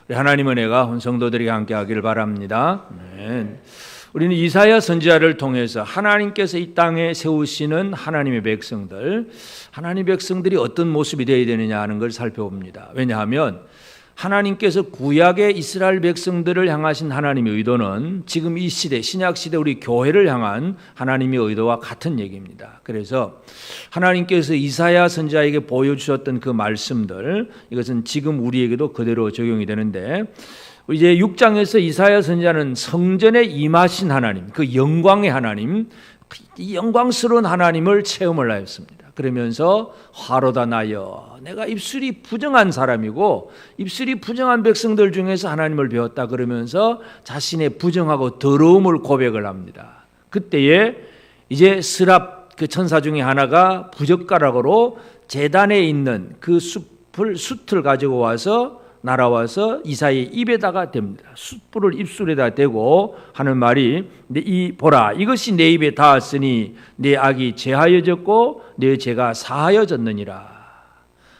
우리 하나님의 은혜가 온 성도들에게 함께 하기를 바랍니다. 아멘. 우리는 이사야 선지자를 통해서 하나님께서 이 땅에 세우시는 하나님의 백성들, 하나님의 백성들이 어떤 모습이 되어야 되느냐 하는 걸 살펴봅니다. 왜냐하면 하나님께서 구약의 이스라엘 백성들을 향하신 하나님의 의도는 지금 이 시대, 신약 시대 우리 교회를 향한 하나님의 의도와 같은 얘기입니다. 그래서 하나님께서 이사야 선지자에게 보여주셨던 그 말씀들, 이것은 지금 우리에게도 그대로 적용이 되는데, 이제 6장에서 이사야 선지자는 성전에 임하신 하나님, 그 영광의 하나님, 이 영광스러운 하나님을 체험을 하였습니다. 그러면서 화로다 나여, 내가 입술이 부정한 사람이고 입술이 부정한 백성들 중에서 하나님을 배웠다 그러면서 자신의 부정하고 더러움을 고백을 합니다. 그때에 이제 스랍 그 천사 중에 하나가 부젓가락으로 제단에 있는 그 숯을 가지고 와서 날아와서 이사야의 입에다가 댑니다. 숯불을 입술에다 대고 하는 말이, 이 보라, 이것이 내 입에 닿았으니 내 악이 제하여졌고 내 죄가 사하여졌느니라.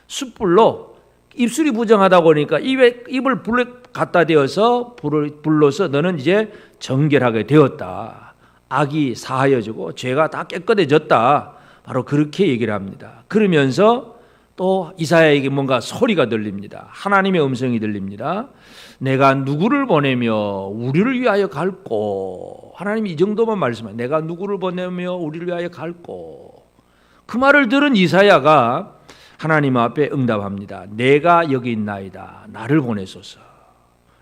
숯불로 입술이 부정하다고 하니까 입을 불에 갖다 대어서 불러서 너는 이제 정결하게 되었다. 악이 사하여지고 죄가 다 깨끗해졌다. 바로 그렇게 얘기를 합니다. 그러면서 또 이사야에게 뭔가 소리가 들립니다. 하나님의 음성이 들립니다. 내가 누구를 보내며 우리를 위하여 갈꼬. 하나님이 이 정도만 말씀하세요. 내가 누구를 보내며 우리를 위하여 갈꼬. 그 말을 들은 이사야가 하나님 앞에 응답합니다. 내가 여기 있나이다. 나를 보내소서.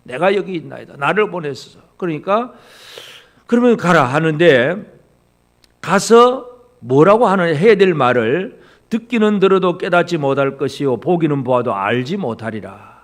내가 여기 있나이다. 나를 보내소서. 그러니까 그러면 가라 하는데, 가서 뭐라고 해야 될 말을 듣기는 들어도 깨닫지 못할 것이요 보기는 보아도 알지 못하리라.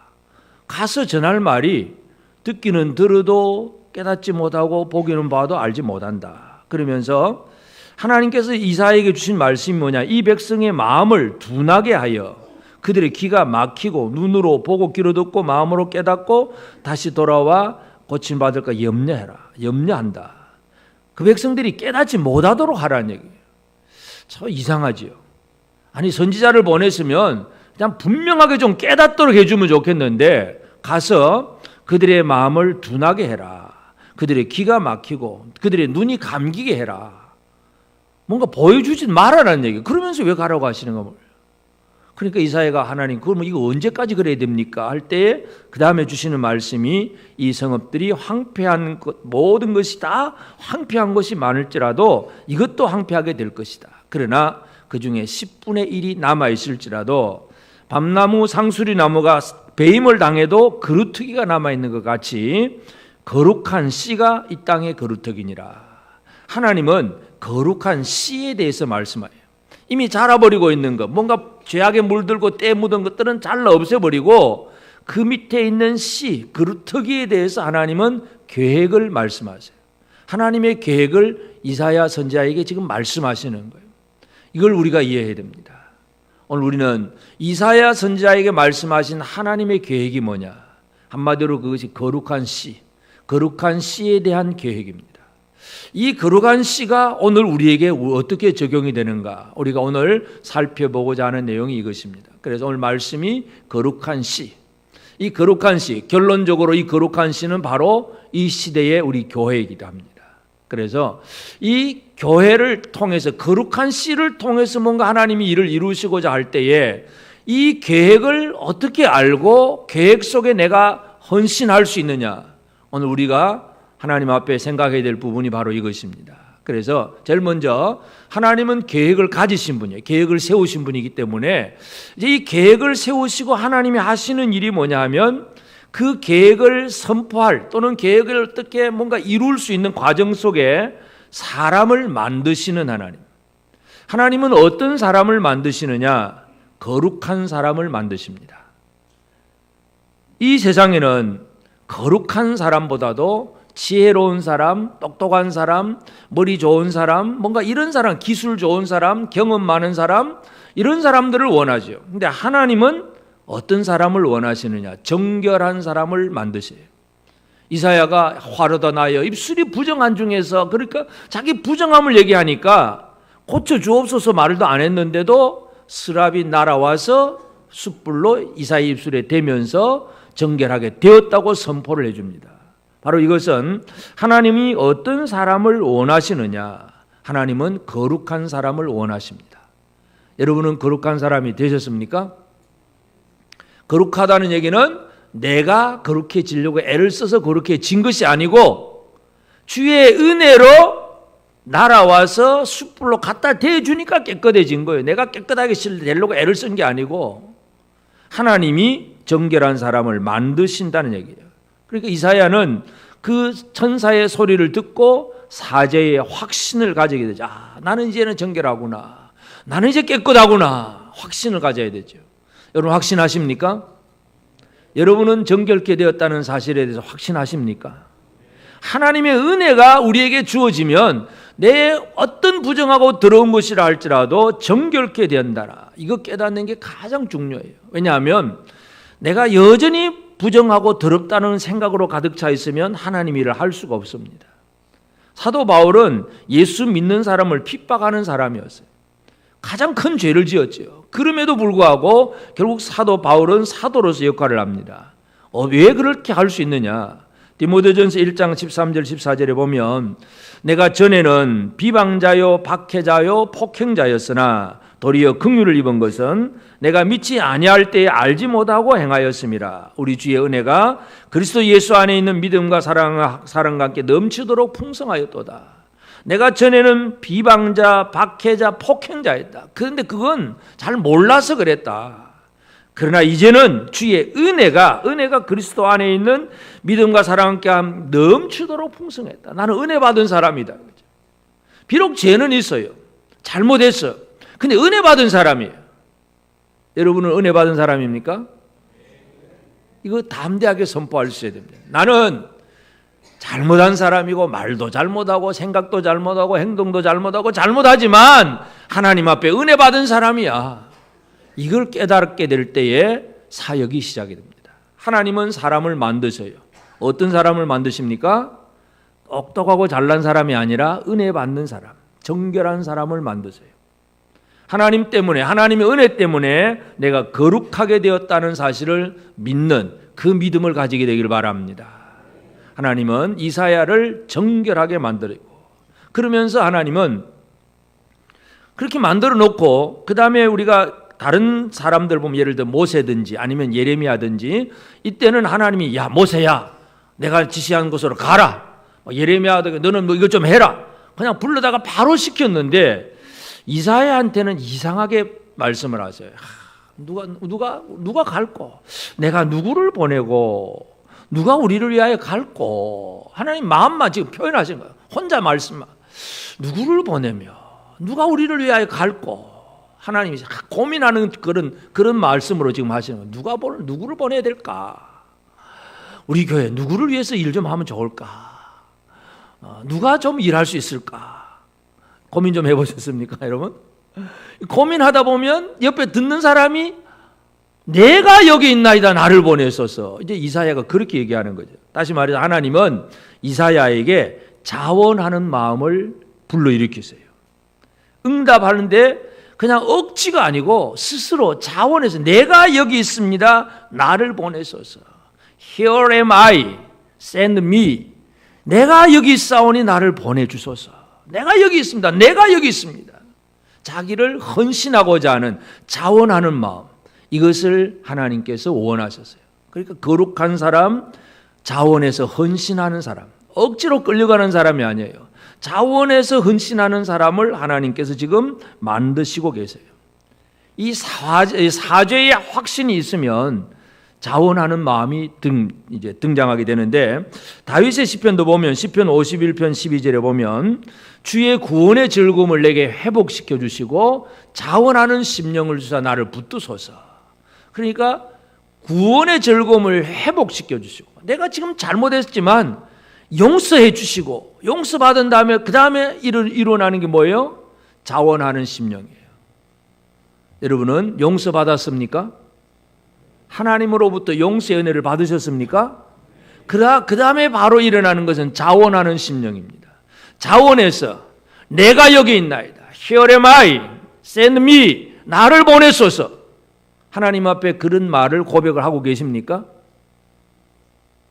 가서 전할 말이 듣기는 들어도 깨닫지 못하고 보기는 봐도 알지 못한다. 그러면서 하나님께서 이사야에게 주신 말씀이 뭐냐, 이 백성의 마음을 둔하게 하여 그들의 귀가 막히고 눈으로 보고 귀로 듣고 마음으로 깨닫고 다시 돌아와 고침받을까 염려한다. 그 백성들이 깨닫지 못하도록 하라는 얘기예요. 참 이상하지요. 아니, 선지자를 보냈으면 그냥 분명하게 좀 깨닫도록 해주면 좋겠는데, 가서 그들의 마음을 둔하게 해라. 그들의 귀가 막히고 그들의 눈이 감기게 해라. 뭔가 보여주지 말아라는 얘기. 그러면서 왜 가라고 하시는 거예요? 그러니까 이사야가 하나님, 그럼 이거 언제까지 그래야 됩니까? 할 때에 그 다음에 주시는 말씀이, 이 성읍들이 황폐한 것, 모든 것이 다 황폐한 것이 많을지라도 이것도 황폐하게 될 것이다. 그러나 그 중에 10분의 1이 남아있을지라도 밤나무 상수리 나무가 배임을 당해도 그루터기가 남아있는 것 같이 거룩한 씨가 이 땅의 그루터기니라. 하나님은 거룩한 씨에 대해서 말씀해요. 이미 자라버리고 있는 것, 뭔가 죄악에 물들고 때 묻은 것들은 잘라 없애버리고 그 밑에 있는 씨, 그루터기에 대해서 하나님은 계획을 말씀하세요. 하나님의 계획을 이사야 선지자에게 지금 말씀하시는 거예요. 이걸 우리가 이해해야 됩니다. 오늘 우리는 이사야 선지자에게 말씀하신 하나님의 계획이 뭐냐? 한마디로 그것이 거룩한 씨, 거룩한 씨에 대한 계획입니다. 이 거룩한 씨가 오늘 우리에게 어떻게 적용이 되는가? 우리가 오늘 살펴보고자 하는 내용이 이것입니다. 그래서 오늘 말씀이 거룩한 씨. 이 거룩한 씨, 결론적으로 이 거룩한 씨는 바로 이 시대의 우리 교회이기도 합니다. 그래서 이 교회를 통해서, 거룩한 씨를 통해서 뭔가 하나님이 일을 이루시고자 할 때에 이 계획을 어떻게 알고 계획 속에 내가 헌신할 수 있느냐? 오늘 우리가 하나님 앞에 생각해야 될 부분이 바로 이것입니다. 그래서 제일 먼저 하나님은 계획을 가지신 분이에요. 계획을 세우신 분이기 때문에 이제 이 계획을 세우시고 하나님이 하시는 일이 뭐냐 하면, 그 계획을 선포할 또는 계획을 어떻게 뭔가 이룰 수 있는 과정 속에 사람을 만드시는 하나님. 하나님은 어떤 사람을 만드시느냐? 거룩한 사람을 만드십니다. 이 세상에는 거룩한 사람보다도 지혜로운 사람, 똑똑한 사람, 머리 좋은 사람, 뭔가 이런 사람, 기술 좋은 사람, 경험 많은 사람, 이런 사람들을 원하죠. 근데 하나님은 어떤 사람을 원하시느냐? 정결한 사람을 만드세요. 이사야가 화로다 나여, 입술이 부정한 중에서, 그러니까 자기 부정함을 얘기하니까 고쳐주옵소서 말도 안 했는데도 스랍이 날아와서 숯불로 이사야 입술에 대면서 정결하게 되었다고 선포를 해줍니다. 바로 이것은 하나님이 어떤 사람을 원하시느냐, 하나님은 거룩한 사람을 원하십니다. 여러분은 거룩한 사람이 되셨습니까? 거룩하다는 얘기는 내가 거룩해지려고 애를 써서 거룩해진 것이 아니고 주의 은혜로 날아와서 숯불로 갖다 대주니까 깨끗해진 거예요. 내가 깨끗하게 되려고 애를 쓴 게 아니고 하나님이 정결한 사람을 만드신다는 얘기예요. 그러니까 이사야는 그 천사의 소리를 듣고 사제의 확신을 가지게 되죠. 아, 나는 이제는 정결하구나. 나는 이제 깨끗하구나. 확신을 가져야 되죠. 여러분 확신하십니까? 여러분은 정결케 되었다는 사실에 대해서 확신하십니까? 하나님의 은혜가 우리에게 주어지면 내 어떤 부정하고 더러운 것이라 할지라도 정결케 된다. 이거 깨닫는 게 가장 중요해요. 왜냐하면 내가 여전히 부정하고 더럽다는 생각으로 가득 차 있으면 하나님 일을 할 수가 없습니다. 사도 바울은 예수 믿는 사람을 핍박하는 사람이었어요. 가장 큰 죄를 지었죠. 그럼에도 불구하고 결국 사도 바울은 사도로서 역할을 합니다. 왜 그렇게 할 수 있느냐? 디모데전서 1장 13절 14절에 보면 내가 전에는 비방자요 박해자요 폭행자였으나 도리어 긍휼을 입은 것은 내가 믿지 아니할 때에 알지 못하고 행하였음이라. 우리 주의 은혜가 그리스도 예수 안에 있는 믿음과 사랑과 함께 넘치도록 풍성하였도다. 내가 전에는 비방자, 박해자, 폭행자였다. 그런데 그건 잘 몰라서 그랬다. 그러나 이제는 주의 은혜가 그리스도 안에 있는 믿음과 사랑과 함께 넘치도록 풍성했다. 나는 은혜 받은 사람이다. 비록 죄는 있어요. 잘못했어요. 근데 은혜 받은 사람이에요. 여러분은 은혜 받은 사람입니까? 이거 담대하게 선포할 수 있어야 됩니다. 나는 잘못한 사람이고 말도 잘못하고 생각도 잘못하고 행동도 잘못하고 잘못하지만 하나님 앞에 은혜 받은 사람이야. 이걸 깨닫게 될 때에 사역이 시작이 됩니다. 하나님은 사람을 만드셔요. 어떤 사람을 만드십니까? 똑똑하고 잘난 사람이 아니라 은혜 받는 사람, 정결한 사람을 만드세요. 하나님 때문에, 하나님의 은혜 때문에 내가 거룩하게 되었다는 사실을 믿는 그 믿음을 가지게 되길 바랍니다. 하나님은 이사야를 정결하게 만들고, 그러면서 하나님은 그렇게 만들어 놓고 그 다음에 우리가 다른 사람들 보면 예를 들어 모세든지 아니면 예레미야든지 이때는 하나님이 야 모세야 내가 지시한 곳으로 가라, 예레미야 너는 뭐 이것 좀 해라, 그냥 불러다가 바로 시켰는데 이사야한테는 이상하게 말씀을 하세요. 누가 갈꼬? 내가 누구를 보내고 누가 우리를 위하여 갈꼬? 하나님 마음만 지금 표현하신 거예요. 혼자 말씀만. 누구를 보내며 누가 우리를 위하여 갈꼬? 하나님이 고민하는 그런 말씀으로 지금 하시는 거예요. 누구를 보내야 될까? 우리 교회 누구를 위해서 일 좀 하면 좋을까? 누가 좀 일할 수 있을까? 고민 좀 해보셨습니까, 여러분? 고민하다 보면 옆에 듣는 사람이 내가 여기 있나이다 나를 보내소서. 이제 이사야가 그렇게 얘기하는 거죠. 다시 말해서 하나님은 이사야에게 자원하는 마음을 불러일으키세요. 응답하는데 그냥 억지가 아니고 스스로 자원해서 내가 여기 있습니다. 나를 보내소서. Here am I. Send me. 내가 여기 있사오니 나를 보내주소서. 내가 여기 있습니다. 내가 여기 있습니다. 자기를 헌신하고자 하는 자원하는 마음. 이것을 하나님께서 원하셨어요. 그러니까 거룩한 사람, 자원해서 헌신하는 사람. 억지로 끌려가는 사람이 아니에요. 자원해서 헌신하는 사람을 하나님께서 지금 만드시고 계세요. 이 사죄의 확신이 있으면 자원하는 마음이 이제 등장하게 되는데 다윗의 시편도 보면 시편 51편 12절에 보면 주의 구원의 즐거움을 내게 회복시켜 주시고 자원하는 심령을 주사 나를 붙드소서. 그러니까 구원의 즐거움을 회복시켜 주시고 내가 지금 잘못했지만 용서해 주시고 용서받은 다음에 그 다음에 일어나는 게 뭐예요? 자원하는 심령이에요. 여러분은 용서받았습니까? 하나님으로부터 용서의 은혜를 받으셨습니까? 그 다음에 바로 일어나는 것은 자원하는 심령입니다. 자원해서 내가 여기 있나이다. Here am I. Send me. 나를 보내소서. 하나님 앞에 그런 말을 고백을 하고 계십니까?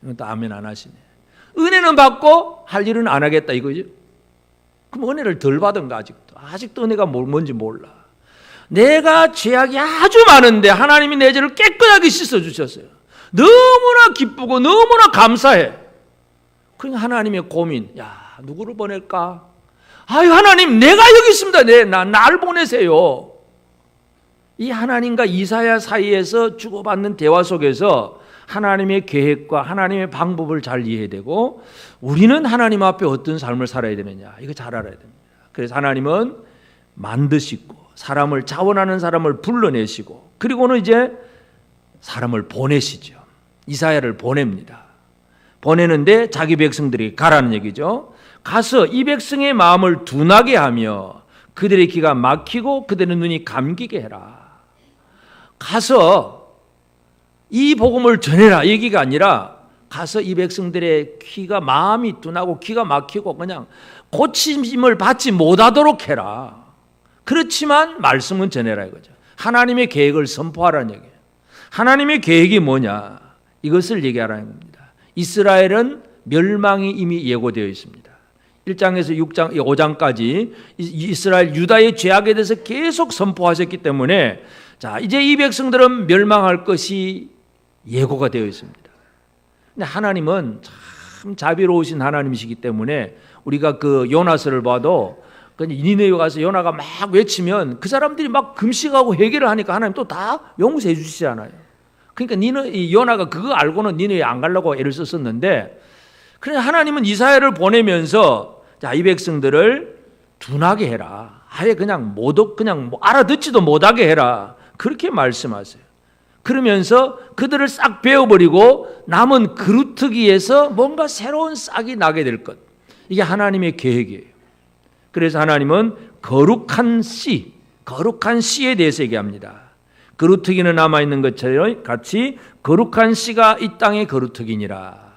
이건 또 아멘 안 하시네. 은혜는 받고 할 일은 안 하겠다 이거죠. 그럼 은혜를 덜 받은가 아직도 은혜가 뭔지 몰라. 내가 죄악이 아주 많은데 하나님이 내 죄를 깨끗하게 씻어주셨어요. 너무나 기쁘고 너무나 감사해. 그러니까 하나님의 고민, 누구를 보낼까? 아유 하나님 내가 여기 있습니다. 날 보내세요. 이 하나님과 이사야 사이에서 주고받는 대화 속에서 하나님의 계획과 하나님의 방법을 잘 이해해야 되고 우리는 하나님 앞에 어떤 삶을 살아야 되느냐 이거 잘 알아야 됩니다. 그래서 하나님은 만드시고 사람을 자원하는 사람을 불러내시고 그리고는 이제 사람을 보내시죠. 이사야를 보냅니다. 보내는데 자기 백성들이 가라는 얘기죠. 가서 이 백성의 마음을 둔하게 하며 그들의 귀가 막히고 그들의 눈이 감기게 해라. 가서 이 복음을 전해라 얘기가 아니라 가서 이 백성들의 마음이 둔하고 귀가 막히고 그냥 고침을 받지 못하도록 해라. 그렇지만 말씀은 전해라 이거죠. 하나님의 계획을 선포하라는 얘기예요. 하나님의 계획이 뭐냐 이것을 얘기하라는 겁니다. 이스라엘은 멸망이 이미 예고되어 있습니다. 1장에서 6장, 5장까지 이스라엘 유다의 죄악에 대해서 계속 선포하셨기 때문에 자 이제 이 백성들은 멸망할 것이 예고가 되어 있습니다. 근데 하나님은 참 자비로우신 하나님이시기 때문에 우리가 그 요나서를 봐도 니네에 가서 요나가 막 외치면 그 사람들이 막 금식하고 회개를 하니까 하나님 또 다 용서해 주시잖아요. 그러니까 이 요나가 그거 알고는 니네에 안 가려고 애를 썼었는데 그러니까 하나님은 이사야를 보내면서 자, 이 백성들을 둔하게 해라. 아예 그냥 알아듣지도 못하게 해라. 그렇게 말씀하세요. 그러면서 그들을 싹 베어버리고 남은 그루터기에서 뭔가 새로운 싹이 나게 될 것. 이게 하나님의 계획이에요. 그래서 하나님은 거룩한 씨에 대해서 얘기합니다. 그루터기는 남아있는 것처럼 같이 거룩한 씨가 이 땅의 거루터기니라.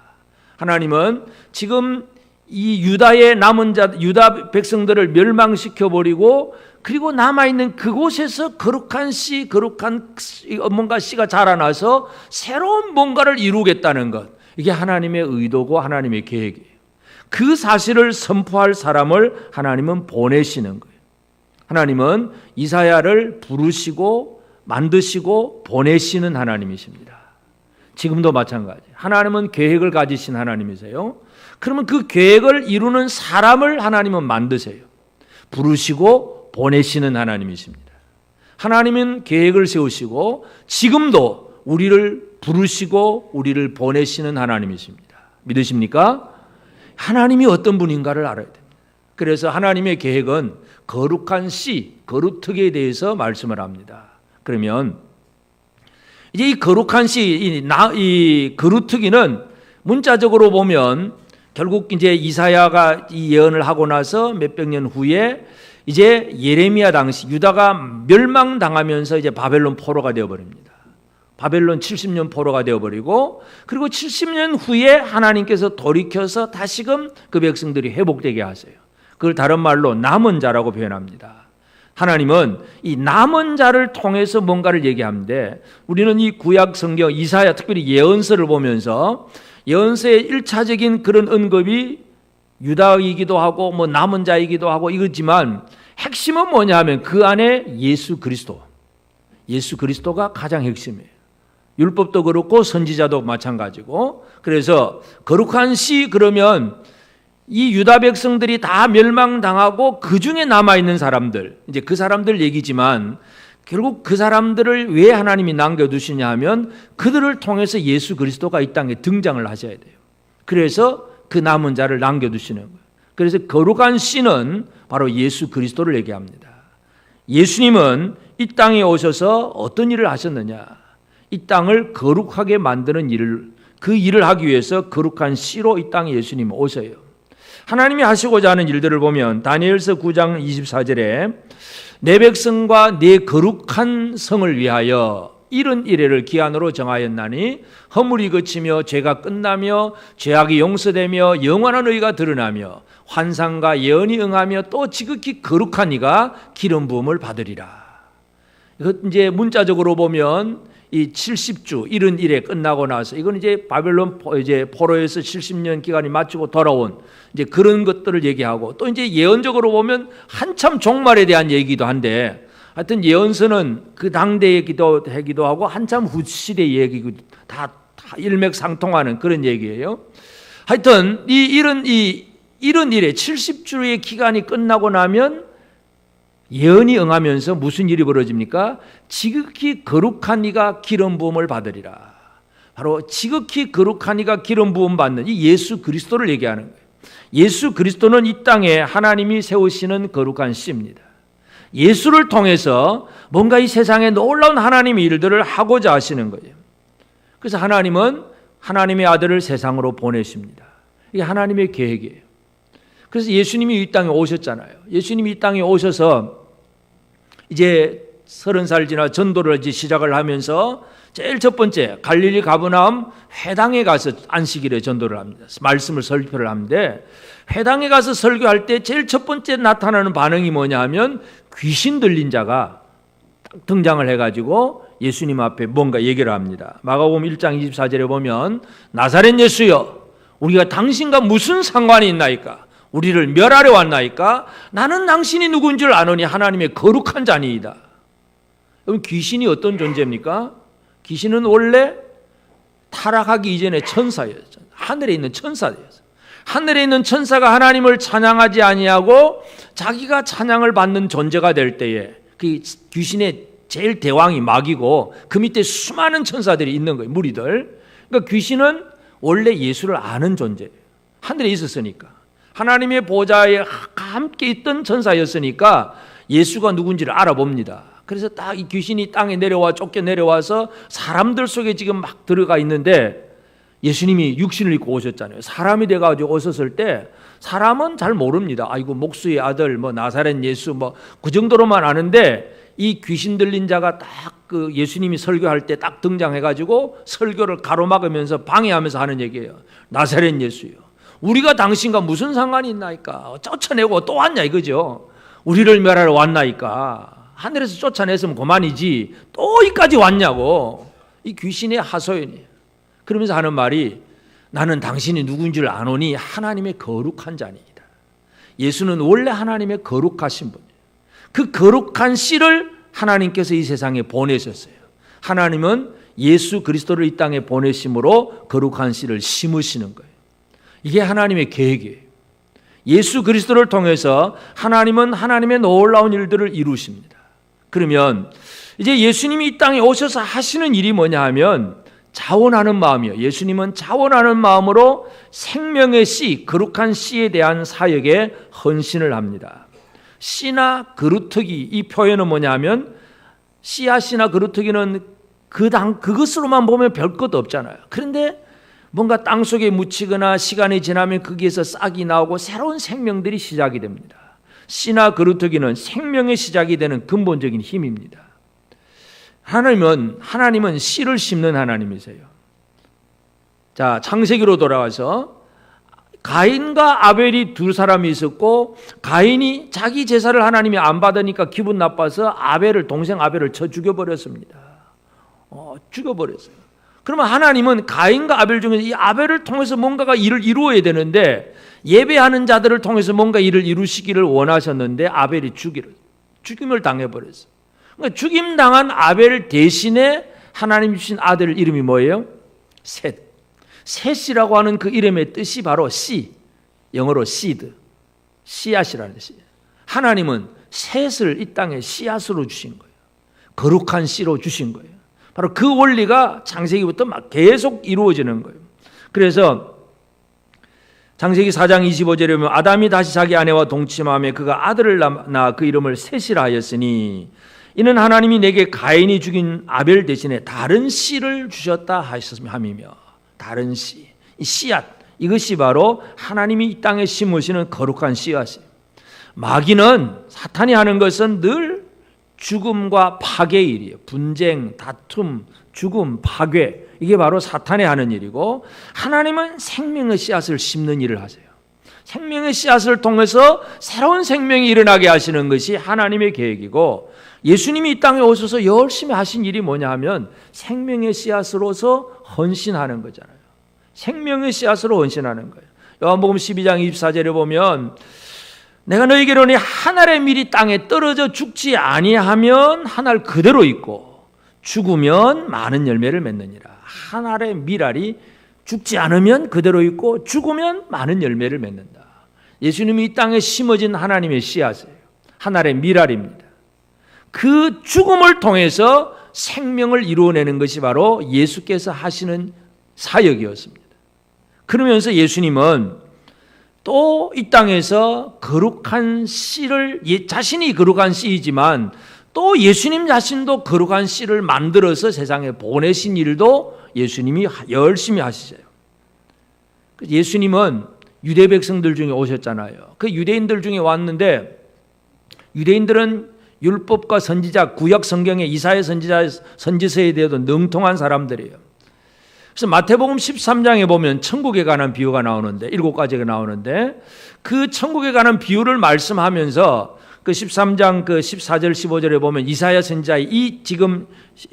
하나님은 지금 이 유다의 남은 유다 백성들을 멸망시켜버리고 그리고 남아있는 그곳에서 거룩한 뭔가 씨가 자라나서 새로운 뭔가를 이루겠다는 것. 이게 하나님의 의도고 하나님의 계획이에요. 그 사실을 선포할 사람을 하나님은 보내시는 거예요. 하나님은 이사야를 부르시고 만드시고 보내시는 하나님이십니다. 지금도 마찬가지. 하나님은 계획을 가지신 하나님이세요. 그러면 그 계획을 이루는 사람을 하나님은 만드세요. 부르시고 보내시는 하나님이십니다. 하나님은 계획을 세우시고 지금도 우리를 부르시고 우리를 보내시는 하나님이십니다. 믿으십니까? 하나님이 어떤 분인가를 알아야 됩니다. 그래서 하나님의 계획은 거룩한 씨, 거루터기에 대해서 말씀을 합니다. 그러면 이제 이 거룩한 씨, 이 거루터기는 문자적으로 보면 결국 이제 이사야가 이 예언을 하고 나서 몇백 년 후에 이제 예레미야 당시 유다가 멸망당하면서 이제 바벨론 포로가 되어버립니다. 바벨론 70년 포로가 되어버리고 그리고 70년 후에 하나님께서 돌이켜서 다시금 그 백성들이 회복되게 하세요. 그걸 다른 말로 남은 자라고 표현합니다. 하나님은 이 남은 자를 통해서 뭔가를 얘기하는데 우리는 이 구약 성경 이사야 특별히 예언서를 보면서 예언서의 1차적인 그런 언급이 유다이기도 하고 뭐 남은 자이기도 하고 이거지만 핵심은 뭐냐 하면 그 안에 예수 그리스도가 가장 핵심이에요. 율법도 그렇고 선지자도 마찬가지고 그래서 거룩한 씨 그러면 이 유다 백성들이 다 멸망당하고 그 중에 남아있는 사람들 이제 그 사람들 얘기지만 결국 그 사람들을 왜 하나님이 남겨두시냐 하면 그들을 통해서 예수 그리스도가 이 땅에 등장을 하셔야 돼요. 그래서 그 남은 자를 남겨두시는 거예요. 그래서 거룩한 씨는 바로 예수 그리스도를 얘기합니다. 예수님은 이 땅에 오셔서 어떤 일을 하셨느냐? 이 땅을 거룩하게 만드는 그 일을 하기 위해서 거룩한 씨로 이 땅에 예수님이 오셔요. 하나님이 하시고자 하는 일들을 보면 다니엘서 9장 24절에 내 백성과 내 거룩한 성을 위하여 이른 이래를 기한으로 정하였나니 허물이 그치며 죄가 끝나며 죄악이 용서되며 영원한 의가 드러나며 환상과 예언이 응하며 또 지극히 거룩한 이가 기름 부음을 받으리라. 이것 이제 문자적으로 보면 이 70주 71에 끝나고 나서 이건 이제 바벨론 이제 포로에서 70년 기간이 마치고 돌아온 이제 그런 것들을 얘기하고 또 이제 예언적으로 보면 한참 종말에 대한 얘기도 한데 하여튼 예언서는 그 당대의 기도 하고 한참 후 시대의 얘기고 다 일맥상통하는 그런 얘기예요. 하여튼 이런 일에 70주의 기간이 끝나고 나면 예언이 응하면서 무슨 일이 벌어집니까? 지극히 거룩한 이가 기름 부음을 받으리라. 바로 지극히 거룩한 이가 기름 부음 받는 이 예수 그리스도를 얘기하는 거예요. 예수 그리스도는 이 땅에 하나님이 세우시는 거룩한 씨입니다. 예수를 통해서 뭔가 이 세상에 놀라운 하나님의 일들을 하고자 하시는 거예요. 그래서 하나님은 하나님의 아들을 세상으로 보내십니다. 이게 하나님의 계획이에요. 그래서 예수님이 이 땅에 오셨잖아요. 예수님이 이 땅에 오셔서 이제 30살 지나 전도를 이제 시작을 하면서 제일 첫 번째 갈릴리 가버나움 회당에 가서 안식일에 전도를 합니다. 말씀을 설교를 하는데 회당에 가서 설교할 때 제일 첫 번째 나타나는 반응이 뭐냐 하면 귀신 들린 자가 등장을 해가지고 예수님 앞에 뭔가 얘기를 합니다. 마가복음 1장 24절에 보면 나사렛 예수여 우리가 당신과 무슨 상관이 있나이까? 우리를 멸하려 왔나이까? 나는 당신이 누군 줄 아노니 하나님의 거룩한 자니이다. 그럼 귀신이 어떤 존재입니까? 귀신은 원래 타락하기 이전에 천사였죠. 하늘에 있는 천사였어요. 하늘에 있는 천사가 하나님을 찬양하지 아니하고 자기가 찬양을 받는 존재가 될 때에 그 귀신의 제일 대왕이 마귀고 그 밑에 수많은 천사들이 있는 거예요. 무리들. 그러니까 귀신은 원래 예수를 아는 존재예요. 하늘에 있었으니까. 하나님의 보좌에 함께 있던 천사였으니까 예수가 누군지를 알아봅니다. 그래서 딱 이 귀신이 땅에 쫓겨 내려와서 사람들 속에 지금 막 들어가 있는데 예수님이 육신을 입고 오셨잖아요. 사람이 돼가지고 오셨을 때 사람은 잘 모릅니다. 아이고 목수의 아들 뭐 나사렛 예수 뭐 그 정도로만 아는데 이 귀신 들린 자가 딱 그 예수님이 설교할 때 딱 등장해가지고 설교를 가로막으면서 방해하면서 하는 얘기예요. 나사렛 예수요. 우리가 당신과 무슨 상관이 있나이까? 쫓아내고 또 왔냐 이거죠. 우리를 멸하러 왔나이까? 하늘에서 쫓아냈으면 그만이지 또 여기까지 왔냐고. 이 귀신의 하소연이에요. 그러면서 하는 말이 나는 당신이 누군 줄 아노니 하나님의 거룩한 자니이다. 예수는 원래 하나님의 거룩하신 분이에요. 그 거룩한 씨를 하나님께서 이 세상에 보내셨어요. 하나님은 예수 그리스도를 이 땅에 보내심으로 거룩한 씨를 심으시는 거예요. 이게 하나님의 계획이에요. 예수 그리스도를 통해서 하나님은 하나님의 놀라운 일들을 이루십니다. 그러면 이제 예수님이 이 땅에 오셔서 하시는 일이 뭐냐 하면 자원하는 마음이에요. 예수님은 자원하는 마음으로 생명의 씨, 거룩한 씨에 대한 사역에 헌신을 합니다. 씨나 그루터기 이 표현은 뭐냐 하면 씨앗이나 그루터기는 그것으로만 보면 별 것도 없잖아요. 그런데 뭔가 땅속에 묻히거나 시간이 지나면 거기에서 싹이 나오고 새로운 생명들이 시작이 됩니다. 씨나 그루터기는 생명의 시작이 되는 근본적인 힘입니다. 하나님은 씨를 심는 하나님이세요. 자, 창세기로 돌아와서 가인과 아벨이 두 사람이 있었고 가인이 자기 제사를 하나님이 안 받으니까 기분 나빠서 동생 아벨을 쳐 죽여버렸습니다. 죽여버렸어요. 그러면 하나님은 가인과 아벨 중에서 이 아벨을 통해서 뭔가가 일을 이루어야 되는데 예배하는 자들을 통해서 뭔가 일을 이루시기를 원하셨는데 아벨이 죽임을 당해버렸어요. 그러니까 죽임당한 아벨 대신에 하나님 주신 아들 이름이 뭐예요? 셋. 셋이라고 하는 그 이름의 뜻이 바로 씨, 영어로 seed, 씨앗이라는 씨. 하나님은 셋을 이 땅에 씨앗으로 주신 거예요. 거룩한 씨로 주신 거예요. 바로 그 원리가 창세기부터 막 계속 이루어지는 거예요. 그래서 창세기 4장 25절에 보면 아담이 다시 자기 아내와 동침하며 그가 아들을 낳아 그 이름을 셋이라 하였으니 이는 하나님이 내게 가인이 죽인 아벨 대신에 다른 씨를 주셨다 하셨음이며 다른 씨, 이 씨앗 이것이 바로 하나님이 이 땅에 심으시는 거룩한 씨앗이에요. 마귀는 사탄이 하는 것은 늘 죽음과 파괴의 일이에요. 분쟁, 다툼, 죽음, 파괴 이게 바로 사탄이 하는 일이고 하나님은 생명의 씨앗을 심는 일을 하세요. 생명의 씨앗을 통해서 새로운 생명이 일어나게 하시는 것이 하나님의 계획이고, 예수님이 이 땅에 오셔서 열심히 하신 일이 뭐냐 하면 생명의 씨앗으로서 헌신하는 거잖아요. 생명의 씨앗으로 헌신하는 거예요. 요한복음 12장 24절에 보면 내가 너희에게로니 한 알의 밀이 땅에 떨어져 죽지 아니하면 한 알 그대로 있고 죽으면 많은 열매를 맺느니라. 한 알의 밀알이 죽지 않으면 그대로 있고 죽으면 많은 열매를 맺는다. 예수님이 이 땅에 심어진 하나님의 씨앗이에요. 한 알의 밀알입니다. 그 죽음을 통해서 생명을 이루어내는 것이 바로 예수께서 하시는 사역이었습니다. 그러면서 예수님은 또 이 땅에서 거룩한 씨를, 자신이 거룩한 씨이지만 또 예수님 자신도 거룩한 씨를 만들어서 세상에 보내신 일도 예수님이 열심히 하시세요. 예수님은 유대 백성들 중에 오셨잖아요. 그 유대인들 중에 왔는데, 유대인들은 율법과 선지자, 구약 성경의 이사야 선지자 선지서에 대해서 능통한 사람들이에요. 그래서 마태복음 13장에 보면 천국에 관한 비유가 나오는데, 7가지가 나오는데, 그 천국에 관한 비유를 말씀하면서 그 13장 그 14절 15절에 보면 이사야 선지자의 이 지금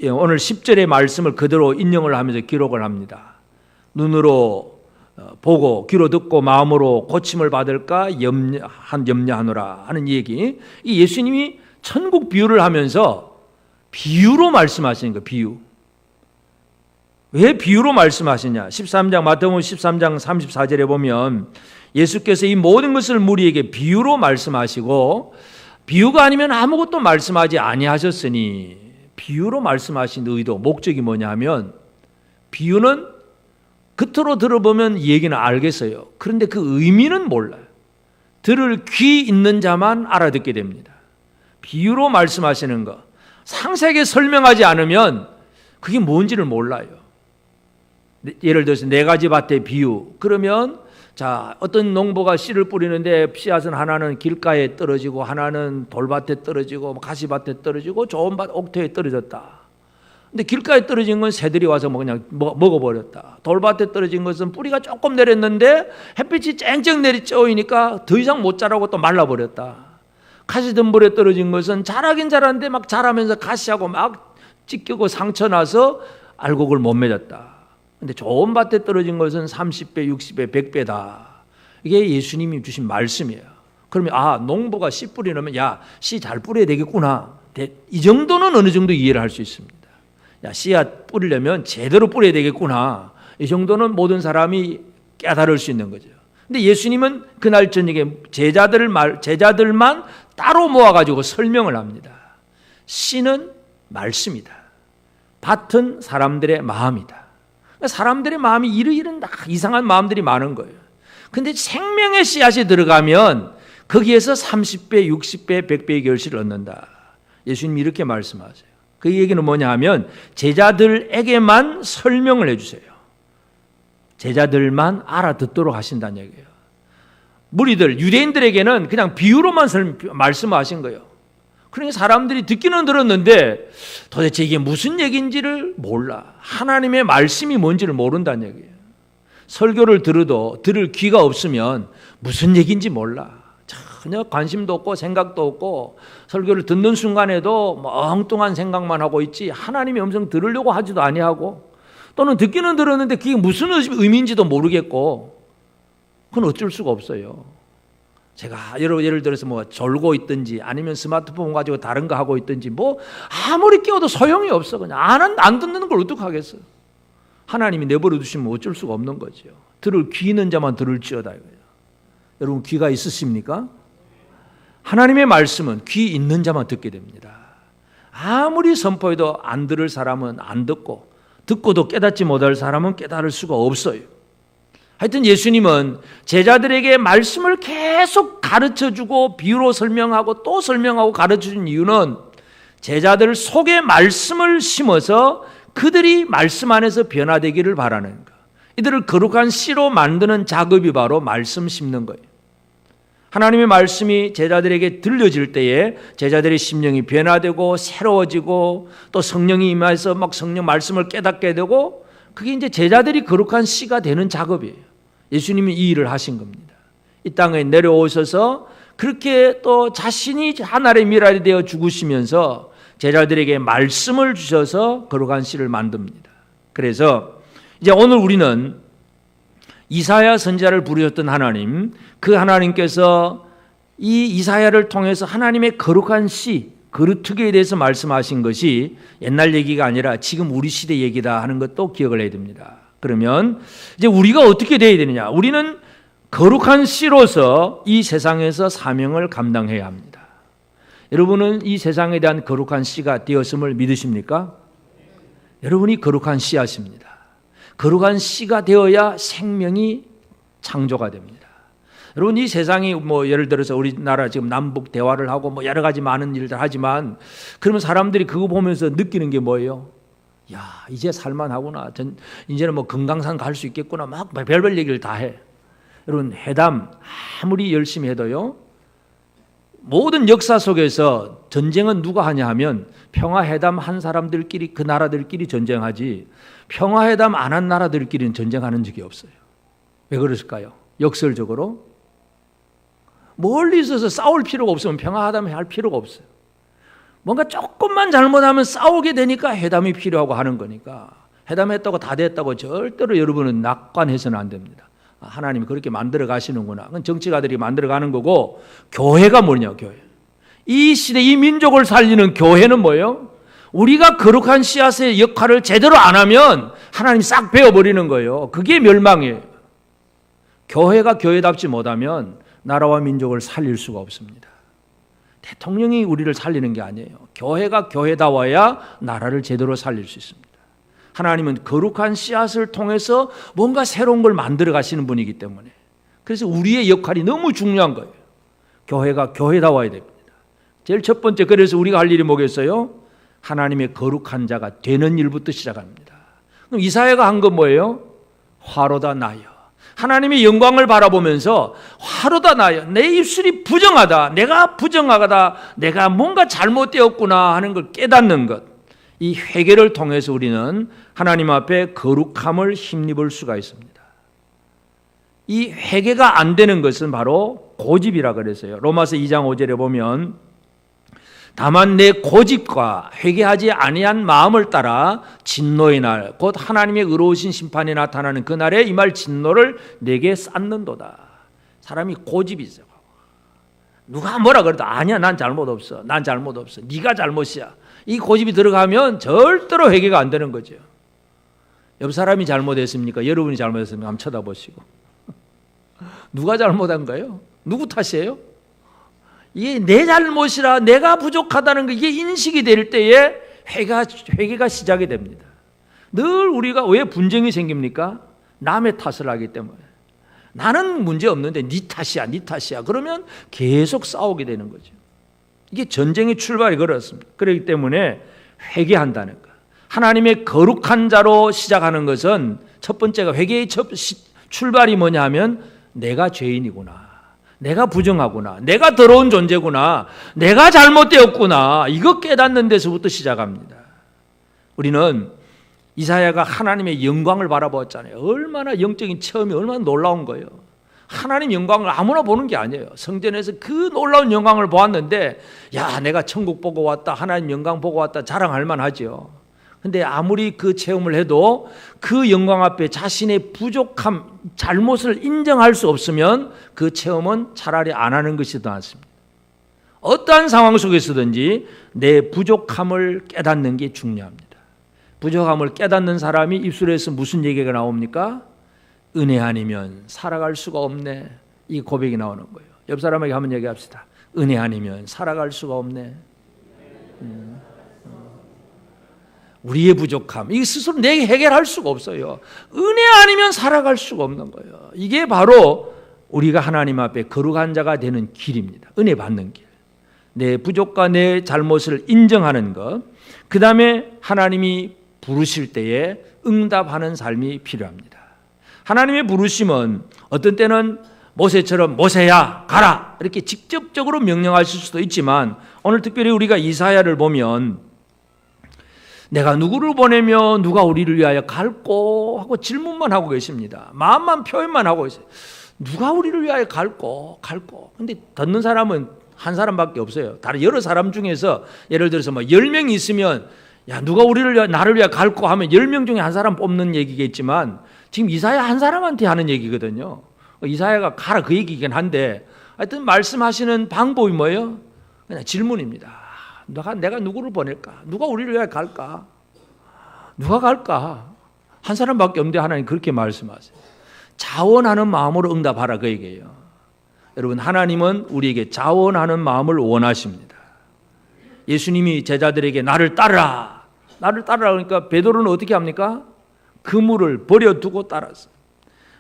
오늘 10절의 말씀을 그대로 인용을 하면서 기록을 합니다. 눈으로 보고 귀로 듣고 마음으로 고침을 받을까 염려하노라 하는 얘기. 이 예수님이 천국 비유를 하면서 비유로 말씀하시는 거예요. 비유. 왜 비유로 말씀하시냐? 13장 마태복음 13장 34절에 보면 예수께서 이 모든 것을 무리에게 비유로 말씀하시고, 비유가 아니면 아무것도 말씀하지 아니하셨으니, 비유로 말씀하신 의도, 목적이 뭐냐 하면, 비유는 겉으로 들어보면 얘기는 알겠어요. 그런데 그 의미는 몰라요. 들을 귀 있는 자만 알아듣게 됩니다. 비유로 말씀하시는 거, 상세하게 설명하지 않으면 그게 뭔지를 몰라요. 예를 들어서 4가지 밭의 비유. 그러면 자, 어떤 농부가 씨를 뿌리는데 씨앗은 하나는 길가에 떨어지고 하나는 돌밭에 떨어지고 가시밭에 떨어지고 좋은 밭 옥토에 떨어졌다. 근데 길가에 떨어진 건 새들이 와서 그냥 먹어버렸다. 돌밭에 떨어진 것은 뿌리가 조금 내렸는데 햇빛이 쨍쨍 내리쬐으니까 더 이상 못 자라고 또 말라버렸다. 가시덤불에 떨어진 것은 자라긴 자랐는데 막 자라면서 가시하고 막 찢기고 상처 나서 알곡을 못 맺었다. 근데 좋은 밭에 떨어진 것은 30배, 60배, 100배다. 이게 예수님이 주신 말씀이에요. 그러면 농부가 씨 뿌리려면 씨 잘 뿌려야 되겠구나. 이 정도는 어느 정도 이해를 할 수 있습니다. 씨앗 뿌리려면 제대로 뿌려야 되겠구나. 이 정도는 모든 사람이 깨달을 수 있는 거죠. 근데 예수님은 그날 저녁에 제자들만 따로 모아가지고 설명을 합니다. 씨는 말씀이다. 밭은 사람들의 마음이다. 사람들의 마음이 이런 이상한 마음들이 많은 거예요. 근데 생명의 씨앗이 들어가면 거기에서 30배, 60배, 100배의 결실을 얻는다. 예수님이 이렇게 말씀하세요. 그 얘기는 뭐냐 하면 제자들에게만 설명을 해주세요. 제자들만 알아듣도록 하신다는 얘기예요. 무리들, 유대인들에게는 그냥 비유로만 말씀하신 거예요. 그러니까 사람들이 듣기는 들었는데 도대체 이게 무슨 얘기인지를 몰라. 하나님의 말씀이 뭔지를 모른다는 얘기예요. 설교를 들어도 들을 귀가 없으면 무슨 얘기인지 몰라. 전혀 관심도 없고 생각도 없고 설교를 듣는 순간에도 멍뚱한 생각만 하고 있지 하나님의 음성 들으려고 하지도 아니하고, 또는 듣기는 들었는데 그게 무슨 의미인지도 모르겠고, 그건 어쩔 수가 없어요. 제가 예를 들어서 졸고 있든지 아니면 스마트폰 가지고 다른 거 하고 있든지 아무리 깨워도 소용이 없어. 그냥 안 듣는 걸 어떡하겠어. 하나님이 내버려 두시면 어쩔 수가 없는 거죠. 들을 귀 있는 자만 들을지어다 이거예요. 여러분 귀가 있으십니까? 하나님의 말씀은 귀 있는 자만 듣게 됩니다. 아무리 선포해도 안 들을 사람은 안 듣고, 듣고도 깨닫지 못할 사람은 깨달을 수가 없어요. 하여튼 예수님은 제자들에게 말씀을 계속 가르쳐주고 비유로 설명하고 또 설명하고 가르쳐준 이유는 제자들 속에 말씀을 심어서 그들이 말씀 안에서 변화되기를 바라는 것. 이들을 거룩한 씨로 만드는 작업이 바로 말씀 심는 거예요. 하나님의 말씀이 제자들에게 들려질 때에 제자들의 심령이 변화되고 새로워지고 또 성령이 임해서 성령 말씀을 깨닫게 되고, 그게 이제 제자들이 거룩한 씨가 되는 작업이에요. 예수님이 이 일을 하신 겁니다. 이 땅에 내려오셔서 그렇게 또 자신이 하나님의 미랄이 되어 죽으시면서 제자들에게 말씀을 주셔서 거룩한 씨를 만듭니다. 그래서 이제 오늘 우리는 이사야 선지자를 부르셨던 하나님, 그 하나님께서 이 이사야를 통해서 하나님의 거룩한 씨, 거룩특기에 대해서 말씀하신 것이 옛날 얘기가 아니라 지금 우리 시대 얘기다 하는 것도 기억을 해야 됩니다. 그러면 이제 우리가 어떻게 돼야 되느냐? 우리는 거룩한 씨로서 이 세상에서 사명을 감당해야 합니다. 여러분은 이 세상에 대한 거룩한 씨가 되었음을 믿으십니까? 여러분이 거룩한 씨앗입니다. 거룩한 씨가 되어야 생명이 창조가 됩니다. 여러분, 이 세상이 예를 들어서 우리나라 지금 남북 대화를 하고 여러 가지 많은 일들 하지만 그러면 사람들이 그거 보면서 느끼는 게 뭐예요? 야, 이제 살만하구나. 이제는 금강산 갈 수 있겠구나. 막 별별 얘기를 다 해. 여러분, 회담 아무리 열심히 해도요, 모든 역사 속에서 전쟁은 누가 하냐 하면 평화회담 한 사람들끼리, 그 나라들끼리 전쟁하지 평화회담 안 한 나라들끼리는 전쟁하는 적이 없어요. 왜 그랬을까요? 역설적으로 멀리 있어서 싸울 필요가 없으면 평화회담 할 필요가 없어요. 뭔가 조금만 잘못하면 싸우게 되니까 회담이 필요하고 하는 거니까, 회담했다고 다 됐다고 절대로 여러분은 낙관해서는 안 됩니다. 하나님이 그렇게 만들어 가시는구나. 그건 정치가들이 만들어 가는 거고, 교회가 뭐냐, 교회. 이 시대, 이 민족을 살리는 교회는 뭐예요? 우리가 거룩한 씨앗의 역할을 제대로 안 하면 하나님 싹 베어버리는 거예요. 그게 멸망이에요. 교회가 교회답지 못하면 나라와 민족을 살릴 수가 없습니다. 대통령이 우리를 살리는 게 아니에요. 교회가 교회다워야 나라를 제대로 살릴 수 있습니다. 하나님은 거룩한 씨앗을 통해서 뭔가 새로운 걸 만들어 가시는 분이기 때문에, 그래서 우리의 역할이 너무 중요한 거예요. 교회가 교회다워야 됩니다. 제일 첫 번째, 그래서 우리가 할 일이 뭐겠어요? 하나님의 거룩한 자가 되는 일부터 시작합니다. 그럼 이사야가 한 건 뭐예요? 화로다 나여. 하나님의 영광을 바라보면서 화로다 나여. 내 입술이 부정하다. 내가 부정하다. 내가 뭔가 잘못되었구나 하는 걸 깨닫는 것. 이 회개를 통해서 우리는 하나님 앞에 거룩함을 힘입을 수가 있습니다. 이 회개가 안 되는 것은 바로 고집이라 그랬어요. 로마서 2장 5절에 보면 다만 내 고집과 회개하지 아니한 마음을 따라 진노의 날, 곧 하나님의 의로우신 심판이 나타나는 그날에 임할 진노를 내게 쌓는도다. 사람이 고집이 있어요. 누가 뭐라 그래도 아니야, 난 잘못 없어. 난 잘못 없어. 네가 잘못이야. 이 고집이 들어가면 절대로 회개가 안 되는 거죠. 옆 사람이 잘못했습니까? 여러분이 잘못했습니까? 한번 쳐다보시고. 누가 잘못한 거예요? 누구 탓이에요? 이게 내 잘못이라, 내가 부족하다는 거, 이게 인식이 될 때에 회개가 시작이 됩니다. 늘 우리가 왜 분쟁이 생깁니까? 남의 탓을 하기 때문에. 나는 문제 없는데 네 탓이야, 네 탓이야. 그러면 계속 싸우게 되는 거죠. 이게 전쟁의 출발이 그렇습니다. 그렇기 때문에 회개한다는 것. 하나님의 거룩한 자로 시작하는 것은 첫 번째가, 회개의 출발이 뭐냐 하면 내가 죄인이구나. 내가 부정하구나. 내가 더러운 존재구나. 내가 잘못되었구나. 이거 깨닫는 데서부터 시작합니다. 우리는 이사야가 하나님의 영광을 바라보았잖아요. 얼마나 영적인 체험이 얼마나 놀라운 거예요. 하나님 영광을 아무나 보는 게 아니에요. 성전에서 그 놀라운 영광을 보았는데, 야, 내가 천국 보고 왔다, 하나님 영광 보고 왔다 자랑할 만하죠. 근데 아무리 그 체험을 해도 그 영광 앞에 자신의 부족함, 잘못을 인정할 수 없으면 그 체험은 차라리 안 하는 것이 더 낫습니다. 어떠한 상황 속에서든지 내 부족함을 깨닫는 게 중요합니다. 부족함을 깨닫는 사람이 입술에서 무슨 얘기가 나옵니까? 은혜 아니면 살아갈 수가 없네. 이 고백이 나오는 거예요. 옆 사람에게 한번 얘기합시다. 은혜 아니면 살아갈 수가 없네. 우리의 부족함, 이게 스스로 내게 해결할 수가 없어요. 은혜 아니면 살아갈 수가 없는 거예요. 이게 바로 우리가 하나님 앞에 거룩한 자가 되는 길입니다. 은혜 받는 길. 내 부족과 내 잘못을 인정하는 것. 그 다음에 하나님이 부르실 때에 응답하는 삶이 필요합니다. 하나님의 부르심은 어떤 때는 모세처럼 모세야 가라 이렇게 직접적으로 명령하실 수도 있지만, 오늘 특별히 우리가 이사야를 보면 내가 누구를 보내며 누가 우리를 위하여 갈꼬 하고 질문만 하고 계십니다. 마음만 표현만 하고 있어요. 누가 우리를 위하여 갈꼬. 근데 듣는 사람은 한 사람밖에 없어요. 다른 여러 사람 중에서 예를 들어서 뭐 10명이 있으면 야, 누가 나를 위하여 갈꼬 하면 10명 중에 한 사람 뽑는 얘기겠지만 지금 이사야 한 사람한테 하는 얘기거든요. 이사야가 가라 그 얘기긴 한데 하여튼 말씀하시는 방법이 뭐예요? 그냥 질문입니다. 내가 누구를 보낼까? 누가 우리를 위하여 갈까? 누가 갈까? 한 사람밖에 없는데 하나님 그렇게 말씀하세요. 자원하는 마음으로 응답하라 그 얘기예요. 여러분, 하나님은 우리에게 자원하는 마음을 원하십니다. 예수님이 제자들에게 나를 따르라 그러니까 베드로는 어떻게 합니까? 그물을 버려두고 따랐어요.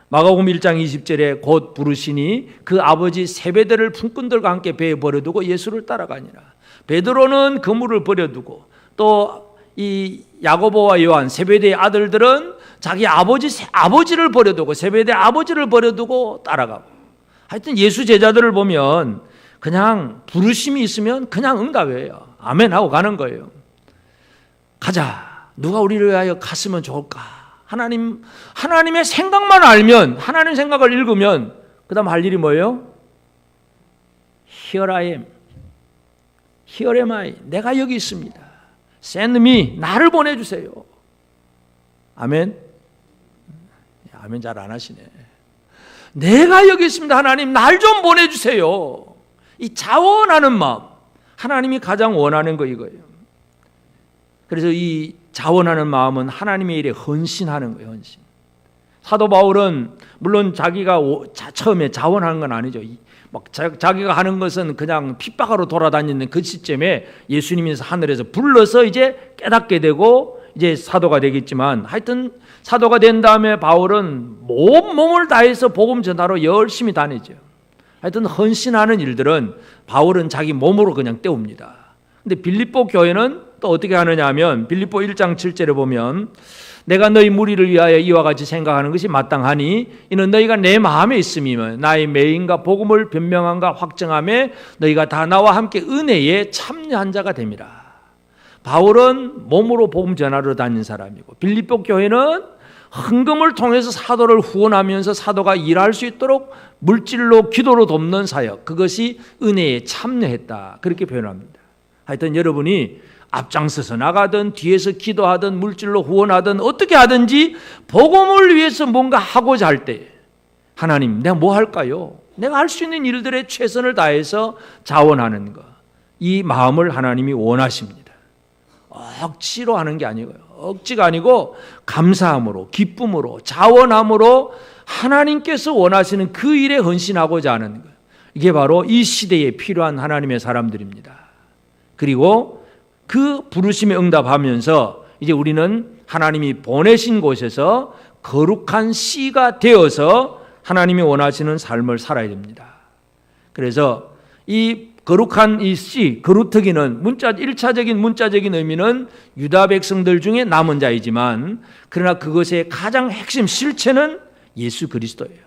마가복음 1장 20절에 곧 부르시니 그 아버지 세베대를 품꾼들과 함께 배에 버려두고 예수를 따라가니라. 베드로는 그물을 버려두고 또 이 야고보와 요한 세베대의 아들들은 자기 아버지를 버려두고 세베대 아버지를 버려두고 따라가고, 하여튼 예수 제자들을 보면 그냥 부르심이 있으면 그냥 응답해요. 아멘 하고 가는 거예요. 가자. 누가 우리를 위하여 갔으면 좋을까? 하나님의 생각만 알면, 하나님 생각을 읽으면 그 다음 할 일이 뭐예요? Here I am. Here am I. 내가 여기 있습니다. Send me. 나를 보내주세요. 아멘. 아멘 잘 안 하시네. 내가 여기 있습니다. 하나님 날 좀 보내주세요. 이 자원하는 마음, 하나님이 가장 원하는 거 이거예요. 그래서 이 자원하는 마음은 하나님의 일에 헌신하는 거예요. 헌신. 사도 바울은 물론 자기가 처음에 자원하는 건 아니죠. 막 자기가 하는 것은 그냥 핍박하러 돌아다니는 그 시점에 예수님이 하늘에서 불러서 이제 깨닫게 되고 이제 사도가 되겠지만, 하여튼 사도가 된 다음에 바울은 몸을 다해서 복음 전하러 열심히 다니죠. 하여튼 헌신하는 일들은 바울은 자기 몸으로 그냥 때웁니다. 근데 빌립보 교회는 또 어떻게 하느냐 하면 빌립보 1장 7절에 보면 내가 너희 무리를 위하여 이와 같이 생각하는 것이 마땅하니 이는 너희가 내 마음에 있음이면 나의 매인과 복음을 변명함과 확정함에 너희가 다 나와 함께 은혜에 참여한 자가 됨이라. 바울은 몸으로 복음 전하러 다닌 사람이고 빌립보 교회는 헌금을 통해서 사도를 후원하면서 사도가 일할 수 있도록 물질로 기도로 돕는 사역, 그것이 은혜에 참여했다 그렇게 표현합니다. 하여튼 여러분이 앞장서서 나가든 뒤에서 기도하든 물질로 후원하든 어떻게 하든지 복음을 위해서 뭔가 하고자 할 때 하나님 내가 뭐 할까요? 내가 할 수 있는 일들에 최선을 다해서 자원하는 것, 이 마음을 하나님이 원하십니다. 억지로 하는 게 아니고요. 억지가 아니고 감사함으로, 기쁨으로, 자원함으로 하나님께서 원하시는 그 일에 헌신하고자 하는 것, 이게 바로 이 시대에 필요한 하나님의 사람들입니다. 그리고 그 부르심에 응답하면서 이제 우리는 하나님이 보내신 곳에서 거룩한 씨가 되어서 하나님이 원하시는 삶을 살아야 됩니다. 그래서 이 거룩한 이 씨, 거루터기는 1차적인 문자적인 의미는 유다 백성들 중에 남은 자이지만, 그러나 그것의 가장 핵심 실체는 예수 그리스도예요.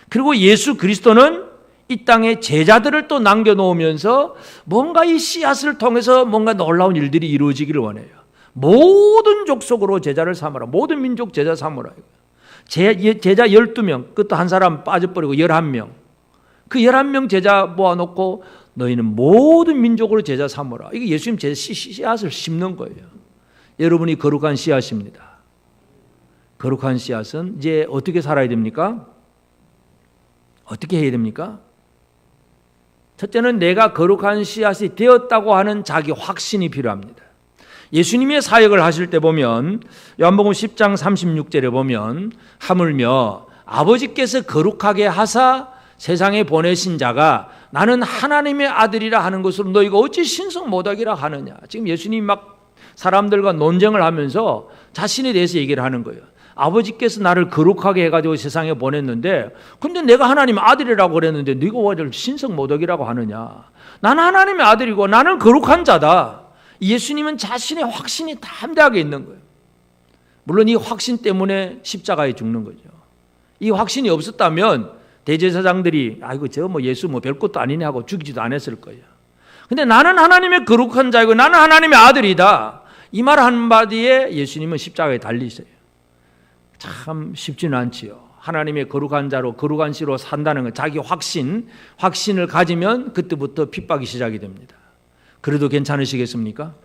그리고 예수 그리스도는 이 땅에 제자들을 또 남겨놓으면서 뭔가 이 씨앗을 통해서 뭔가 놀라운 일들이 이루어지기를 원해요. 모든 족속으로 제자를 삼으라. 모든 민족 제자 삼으라. 제자 12명, 그것도 한 사람 빠져버리고 11명. 그 11명 제자 모아놓고 너희는 모든 민족으로 제자 삼으라. 이게 예수님 제자 씨앗을 심는 거예요. 여러분이 거룩한 씨앗입니다. 거룩한 씨앗은 이제 어떻게 살아야 됩니까? 어떻게 해야 됩니까? 첫째는 내가 거룩한 씨앗이 되었다고 하는 자기 확신이 필요합니다. 예수님의 사역을 하실 때 보면 요한복음 10장 36절에 보면 하물며 아버지께서 거룩하게 하사 세상에 보내신 자가 나는 하나님의 아들이라 하는 것으로 너희가 어찌 신성 못하기라 하느냐. 지금 예수님이 막 사람들과 논쟁을 하면서 자신에 대해서 얘기를 하는 거예요. 아버지께서 나를 거룩하게 해가지고 세상에 보냈는데, 근데 내가 하나님의 아들이라고 그랬는데 네가 왜 신성 모독이라고 하느냐. 나는 하나님의 아들이고 나는 거룩한 자다. 예수님은 자신의 확신이 담대하게 있는 거예요. 물론 이 확신 때문에 십자가에 죽는 거죠. 이 확신이 없었다면 대제사장들이 아이고 저 뭐 예수 뭐 별것도 아니네 하고 죽이지도 않았을 거예요. 근데 나는 하나님의 거룩한 자이고 나는 하나님의 아들이다. 이 말 한마디에 예수님은 십자가에 달리세요. 참 쉽지는 않지요. 하나님의 거룩한 자로 거룩한 씨로 산다는 것, 자기 확신을 가지면 그때부터 핍박이 시작이 됩니다. 그래도 괜찮으시겠습니까?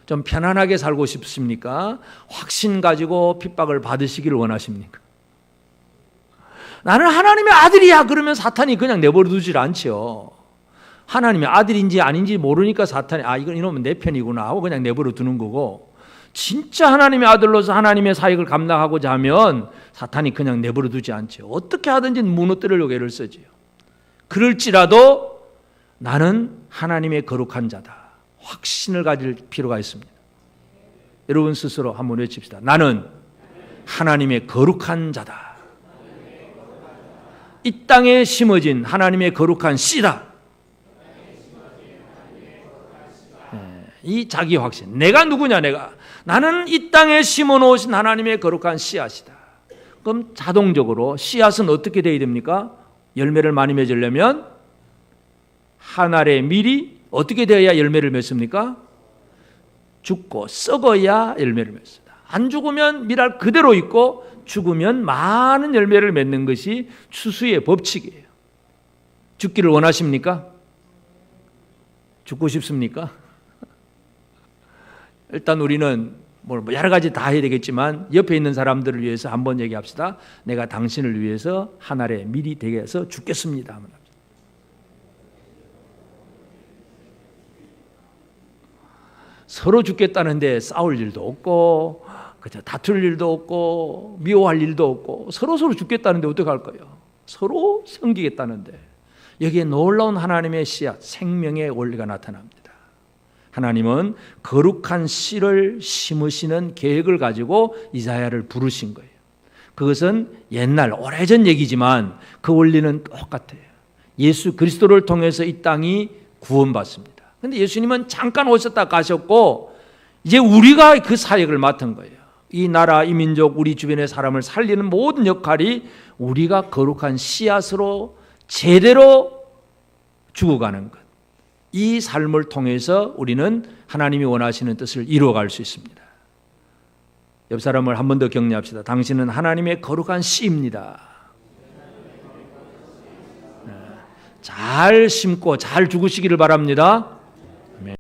좀 편안하게 살고 싶습니까? 확신 가지고 핍박을 받으시기를 원하십니까? 나는 하나님의 아들이야 그러면 사탄이 그냥 내버려 두질 않죠. 하나님의 아들인지 아닌지 모르니까 사탄이 이놈은 내 편이구나 하고 그냥 내버려 두는 거고, 진짜 하나님의 아들로서 하나님의 사역을 감당하고자 하면 사탄이 그냥 내버려 두지 않죠. 어떻게 하든지 무너뜨리려고 애를 쓰지요. 그럴지라도 나는 하나님의 거룩한 자다, 확신을 가질 필요가 있습니다. 여러분 스스로 한번 외칩시다. 나는 하나님의 거룩한 자다. 이 땅에 심어진 하나님의 거룩한 씨다. 이 자기 확신, 내가 누구냐, 나는 이 땅에 심어놓으신 하나님의 거룩한 씨앗이다. 그럼 자동적으로 씨앗은 어떻게 되어야 됩니까? 열매를 많이 맺으려면 한 알의 밀이 어떻게 되어야 열매를 맺습니까? 죽고 썩어야 열매를 맺습니다. 안 죽으면 밀알 그대로 있고 죽으면 많은 열매를 맺는 것이 추수의 법칙이에요. 죽기를 원하십니까? 죽고 싶습니까? 일단 우리는 여러 가지 다 해야 되겠지만 옆에 있는 사람들을 위해서 한번 얘기합시다. 내가 당신을 위해서 한 알의 밀이 되게 해서 죽겠습니다. 서로 죽겠다는데 싸울 일도 없고 다툴 일도 없고 미워할 일도 없고 서로 죽겠다는데 어떡할 거예요? 서로 섬기겠다는데. 여기에 놀라운 하나님의 씨앗, 생명의 원리가 나타납니다. 하나님은 거룩한 씨를 심으시는 계획을 가지고 이사야를 부르신 거예요. 그것은 옛날 오래전 얘기지만 그 원리는 똑같아요. 예수 그리스도를 통해서 이 땅이 구원받습니다. 그런데 예수님은 잠깐 오셨다 가셨고 이제 우리가 그 사역을 맡은 거예요. 이 나라, 이 민족, 우리 주변의 사람을 살리는 모든 역할이 우리가 거룩한 씨앗으로 제대로 죽어가는 것. 이 삶을 통해서 우리는 하나님이 원하시는 뜻을 이루어갈 수 있습니다. 옆 사람을 한 번 더 격려합시다. 당신은 하나님의 거룩한 씨입니다. 잘 심고 잘 죽으시기를 바랍니다.